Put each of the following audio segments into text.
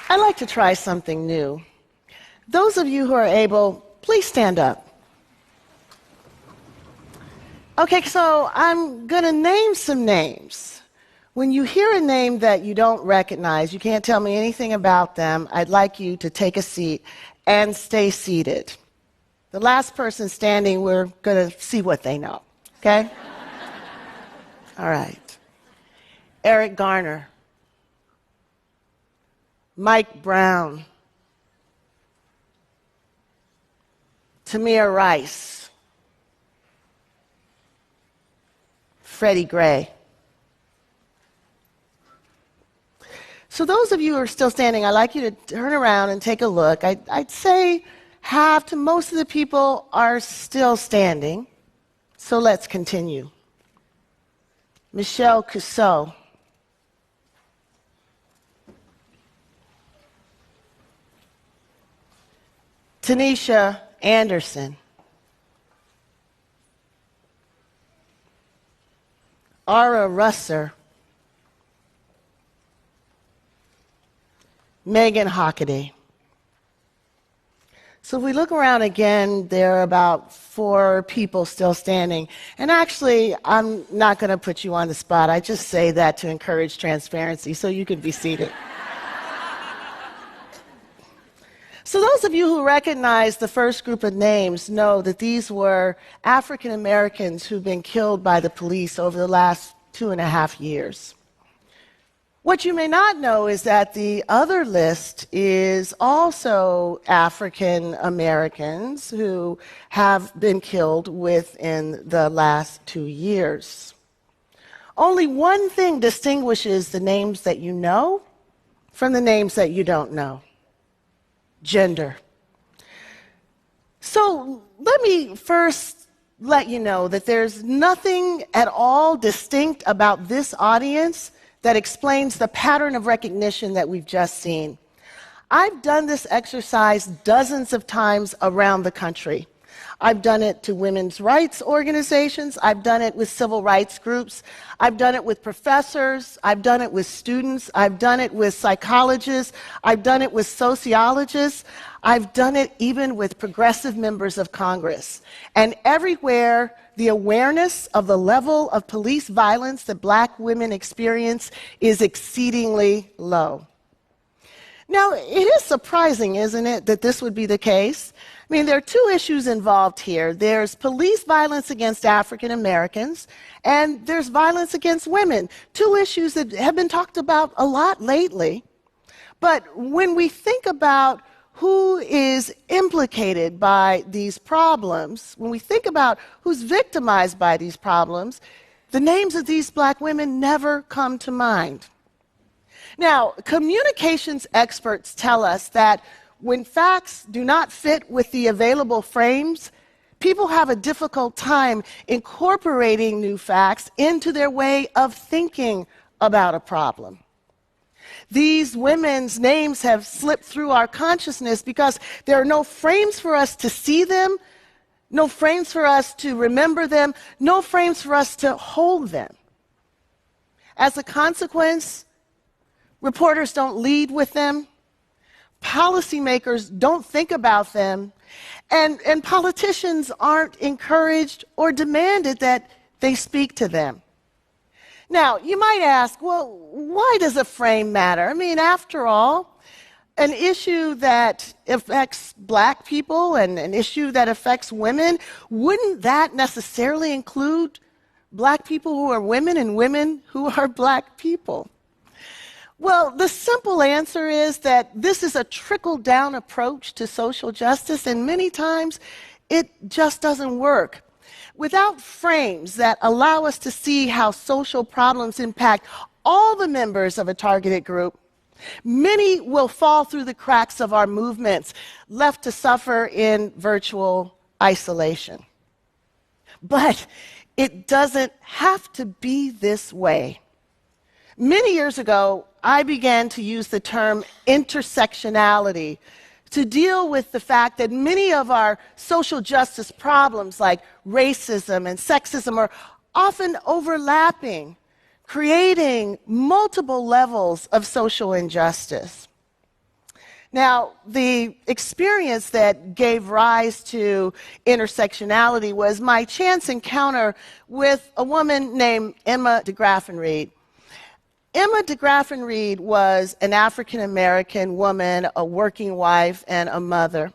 I'd like to try something new. Those of you who are able, please stand up. Okay, so I'm going to name some names. When you hear a name that you don't recognize, you can't tell me anything about them, I'd like you to take a seat and stay seated. The last person standing, we're going to see what they know, okay? All right. Eric Garner. Mike Brown. Tamir Rice. Freddie Gray. So those of you who are still standing, I'd like you to turn around and take a look. I'd say half to most of the people are still standing. So let's continue. Michelle Cusseau. Tanisha Anderson. Ara Russer. Megan Hockaday. So if we look around again, there are about 4 people still standing. And actually, I'm not going to put you on the spot. I just say that to encourage transparency, so you can be seated. So those of you who recognize the first group of names know that these were African Americans who've been killed by the police over the last 2.5 years. What you may not know is that the other list is also African Americans who have been killed within the last 2 years. Only one thing distinguishes the names that you know from the names that you don't know: gender. So let me first let you know that there's nothing at all distinct about this audience that explains the pattern of recognition that we've just seen. I've done this exercise dozens of times around the country. I've done it to women's rights organizations. I've done it with civil rights groups. I've done it with professors. I've done it with students. I've done it with psychologists. I've done it with sociologists. I've done it even with progressive members of Congress. And everywhere, the awareness of the level of police violence that Black women experience is exceedingly low. Now, it is surprising, isn't it, that this would be the case? I mean, there are 2 issues involved here. There's police violence against African Americans, and there's violence against women. 2 issues that have been talked about a lot lately. But when we think about who is implicated by these problems, when we think about who's victimized by these problems, the names of these Black women never come to mind. Now, communications experts tell us that when facts do not fit with the available frames, people have a difficult time incorporating new facts into their way of thinking about a problem. These women's names have slipped through our consciousness because there are no frames for us to see them, no frames for us to remember them, no frames for us to hold them. As a consequence, reporters don't lead with them, policymakers don't think about them, and politicians aren't encouraged or demanded that they speak to them. Now, you might ask, well, why does a frame matter? I mean, after all, an issue that affects Black people and an issue that affects women, wouldn't that necessarily include Black people who are women and women who are Black people? Well, the simple answer is that this is a trickle-down approach to social justice, and many times it just doesn't work. Without frames that allow us to see how social problems impact all the members of a targeted group, many will fall through the cracks of our movements, left to suffer in virtual isolation. But it doesn't have to be this way. Many years ago, I began to use the term intersectionality to deal with the fact that many of our social justice problems, like racism and sexism, are often overlapping, creating multiple levels of social injustice. Now, the experience that gave rise to intersectionality was my chance encounter with a woman named Emma DeGraffenreid. Emma DeGraffenreid was an African-American woman, a working wife, and a mother.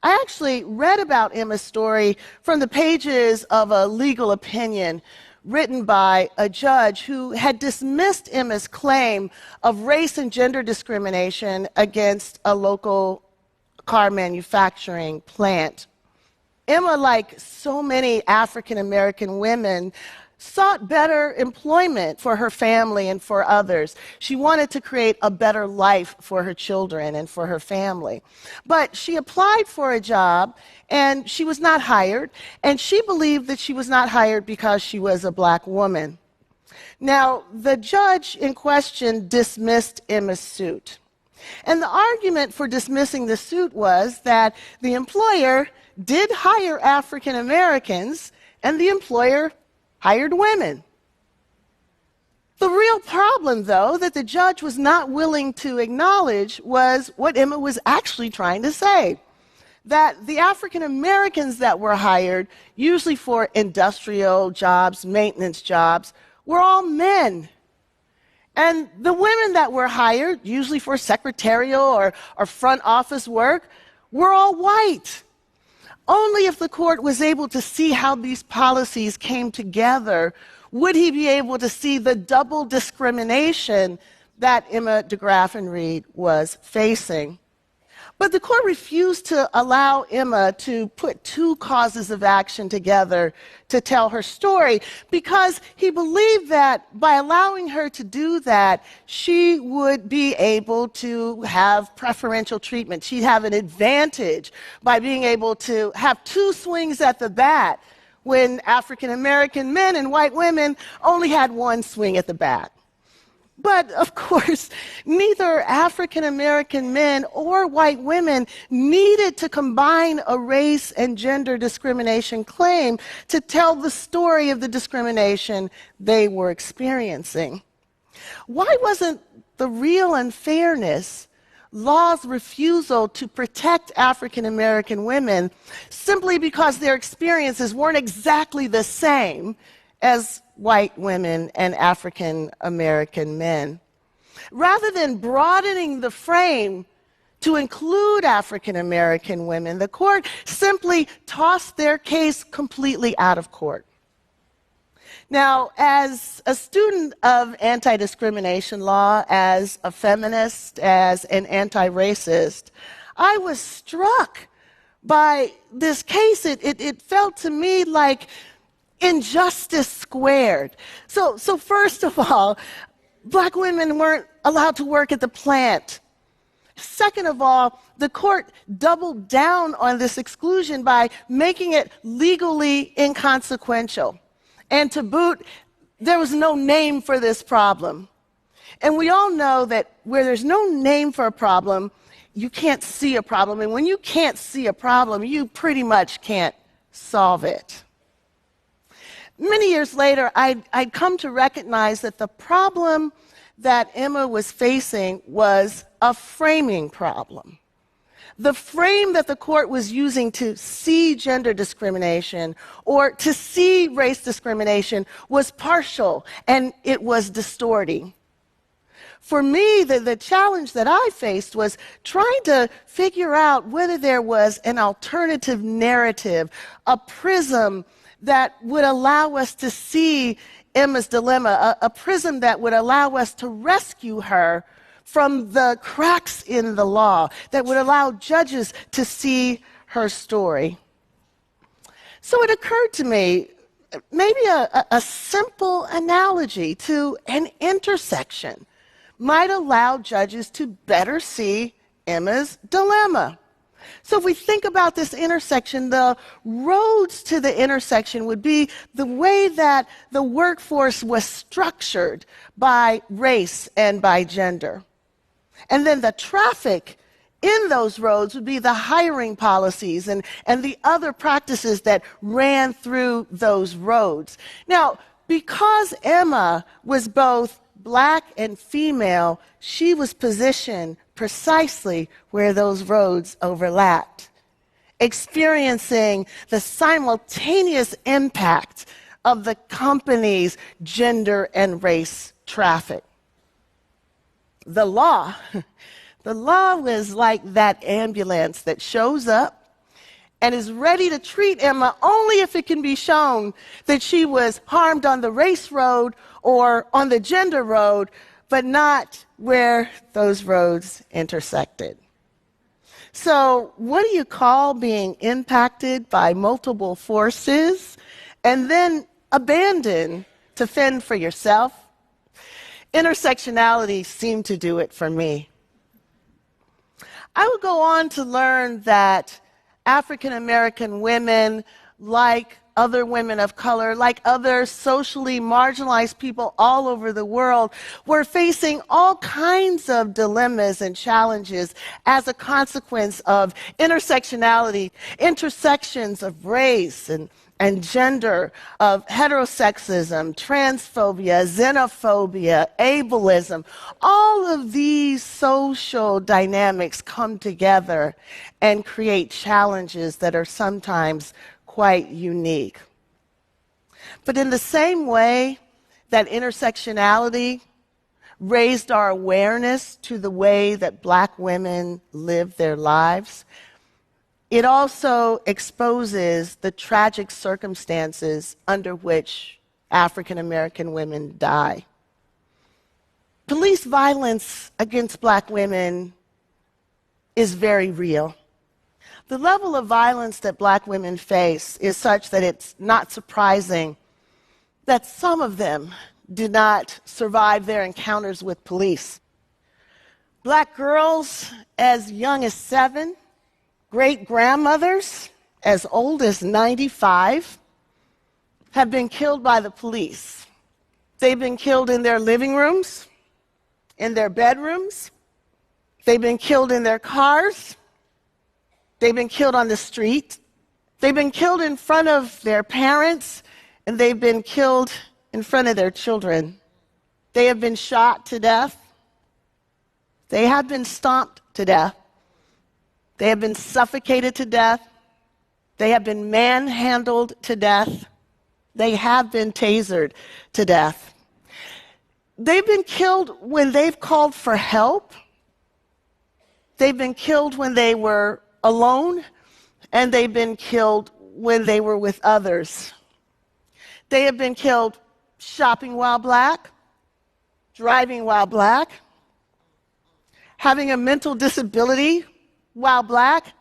I actually read about Emma's story from the pages of a legal opinion written by a judge who had dismissed Emma's claim of race and gender discrimination against a local car manufacturing plant. Emma, like so many African American women, sought better employment for her family and for others. She wanted to create a better life for her children and for her family. But she applied for a job and she was not hired, and she believed that she was not hired because she was a black woman. Now, the judge in question dismissed Emma's suit. And the argument for dismissing the suit was that the employer did hire African Americans and the employer hired women. The real problem, though, that the judge was not willing to acknowledge was what Emma was actually trying to say. That the African Americans that were hired, usually for industrial jobs, maintenance jobs, were all men. And the women that were hired, usually for secretarial or front office work, were all white. Only if the court was able to see how these policies came together would he be able to see the double discrimination that Emma DeGraffenreid was facing. But the court refused to allow Emma to put two causes of action together to tell her story because he believed that by allowing her to do that, she would be able to have preferential treatment. She'd have an advantage by being able to have two swings at the bat when African American men and white women only had one swing at the bat. But, of course, neither African American men or white women needed to combine a race and gender discrimination claim to tell the story of the discrimination they were experiencing. Why wasn't the real unfairness law's refusal to protect African American women simply because their experiences weren't exactly the same as white women and African American men? Rather than broadening the frame to include African American women, the court simply tossed their case completely out of court. Now, as a student of anti-discrimination law, as a feminist, as an anti-racist, I was struck by this case. It felt to me like injustice squared. So first of all, black women weren't allowed to work at the plant. Second of all, the court doubled down on this exclusion by making it legally inconsequential. And to boot, there was no name for this problem. And we all know that where there's no name for a problem, you can't see a problem. And when you can't see a problem, you pretty much can't solve it. Many years later, I'd come to recognize that the problem that Emma was facing was a framing problem. The frame that the court was using to see gender discrimination or to see race discrimination was partial, and it was distorting. For me, the challenge that I faced was trying to figure out whether there was an alternative narrative, a prism that would allow us to see Emma's dilemma, a prism that would allow us to rescue her from the cracks in the law, that would allow judges to see her story. So it occurred to me, maybe a simple analogy to an intersection might allow judges to better see Emma's dilemma. So if we think about this intersection, the roads to the intersection would be the way that the workforce was structured by race and by gender. And then the traffic in those roads would be the hiring policies and the other practices that ran through those roads. Now, because Emma was both black and female, she was positioned precisely where those roads overlapped, experiencing the simultaneous impact of the company's gender and race traffic. The law was like that ambulance that shows up and is ready to treat Emma only if it can be shown that she was harmed on the race road or on the gender road, but not where those roads intersected. So, what do you call being impacted by multiple forces and then abandoned to fend for yourself? Intersectionality seemed to do it for me. I would go on to learn that African American women, like other women of color, like other socially marginalized people all over the world, were facing all kinds of dilemmas and challenges as a consequence of intersectionality, intersections of race and gender, of heterosexism, transphobia, xenophobia, ableism. All of these social dynamics come together and create challenges that are sometimes quite unique. But in the same way that intersectionality raised our awareness to the way that Black women live their lives, it also exposes the tragic circumstances under which African American women die. Police violence against Black women is very real. The level of violence that Black women face is such that it's not surprising that some of them did not survive their encounters with police. Black girls as young as 7, great-grandmothers as old as 95 have been killed by the police. They've been killed in their living rooms, in their bedrooms. They've been killed in their cars. They've been killed on the street. They've been killed in front of their parents, and they've been killed in front of their children. They have been shot to death. They have been stomped to death. They have been suffocated to death. They have been manhandled to death. They have been tasered to death. They've been killed when they've called for help. They've been killed when they were alone, and they've been killed when they were with others. They have been killed shopping while Black, driving while Black, having a mental disability while Black,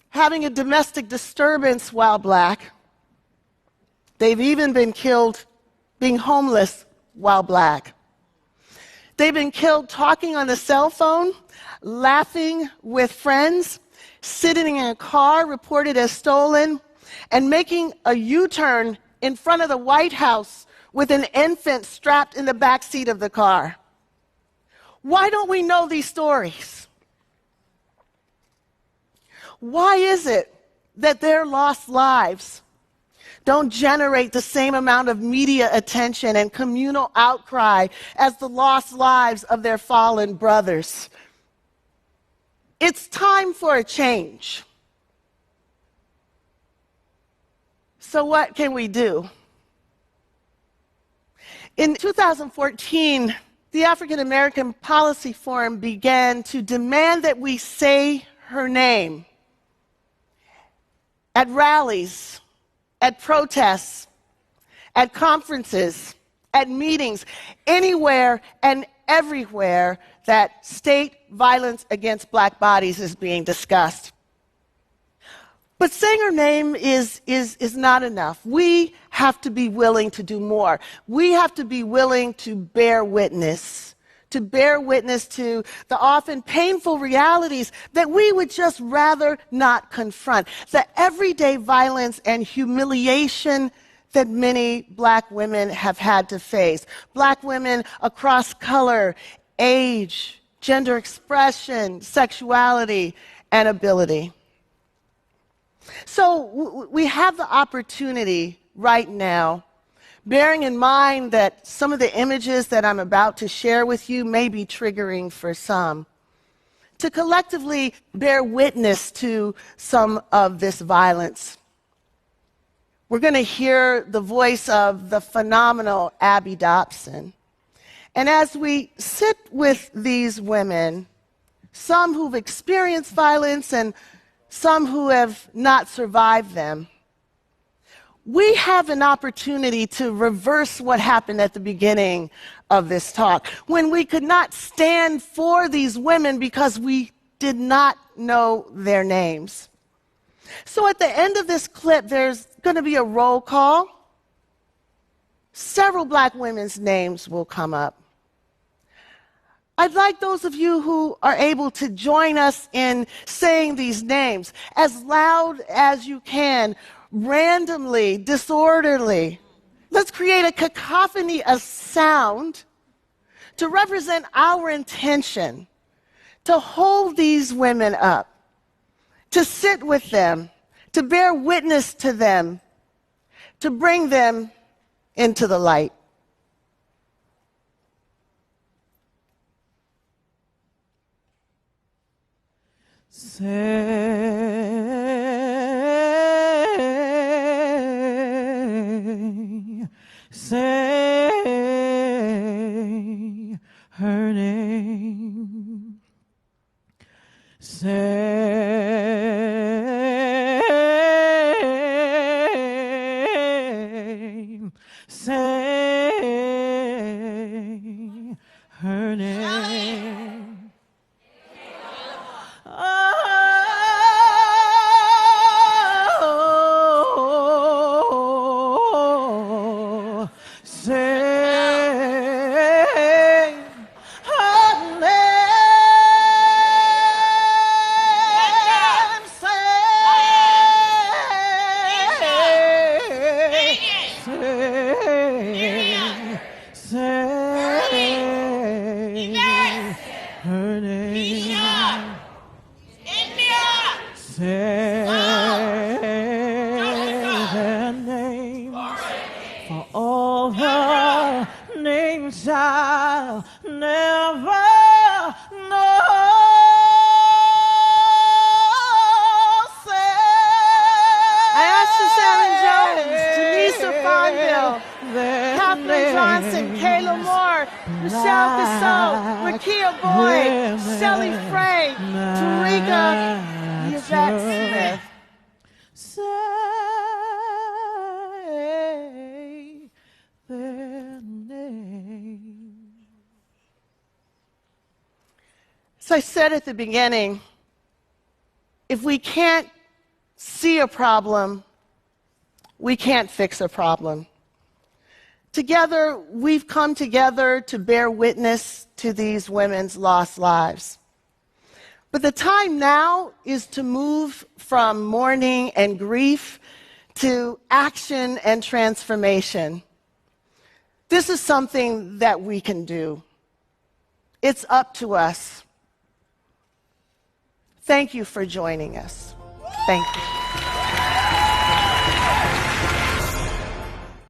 having a domestic disturbance while Black. They've even been killed being homeless while Black. They've been killed talking on the cell phone, laughing with friends, sitting in a car reported as stolen, and making a U-turn in front of the White House with an infant strapped in the back seat of the car. Why don't we know these stories? Why is it that their lost lives don't generate the same amount of media attention and communal outcry as the lost lives of their fallen brothers? It's time for a change. So what can we do? In 2014, the African American Policy Forum began to demand that we say her name at rallies, at protests, at conferences, at meetings, anywhere and everywhere that state violence against Black bodies is being discussed. But saying her name is not enough. We have to be willing to do more. We have to be willing to bear witness to the often painful realities that we would just rather not confront. The everyday violence and humiliation that many Black women have had to face. Black women across color, age, gender expression, sexuality, and ability. So we have the opportunity right now, bearing in mind that some of the images that I'm about to share with you may be triggering for some, to collectively bear witness to some of this violence. We're going to hear the voice of the phenomenal Abby Dobson. And as we sit with these women, some who've experienced violence and some who have not survived them, we have an opportunity to reverse what happened at the beginning of this talk, when we could not stand for these women because we did not know their names. So at the end of this clip, there's going to be a roll call. Several Black women's names will come up. I'd like those of you who are able to join us in saying these names as loud as you can, randomly, disorderly. Let's create a cacophony of sound to represent our intention to hold these women up, to sit with them, to bear witness to them, to bring them into the light. Say her name. Say her name. Oh, say her name. Say her name. Say their name. For all the names I'll never know. I asked for Sharon Jones, Janisa Fonville, Catherine Johnson, Kayla Moore, Michelle Cassell, Rakia Boyd, Shelley Frey, Tarika Yvette Smith. Say their name. So I said at the beginning, if we can't see a problem, we can't fix a problem. Together, we've come together to bear witness to these women's lost lives. But the time now is to move from mourning and grief to action and transformation. This is something that we can do. It's up to us. Thank you for joining us. Thank you.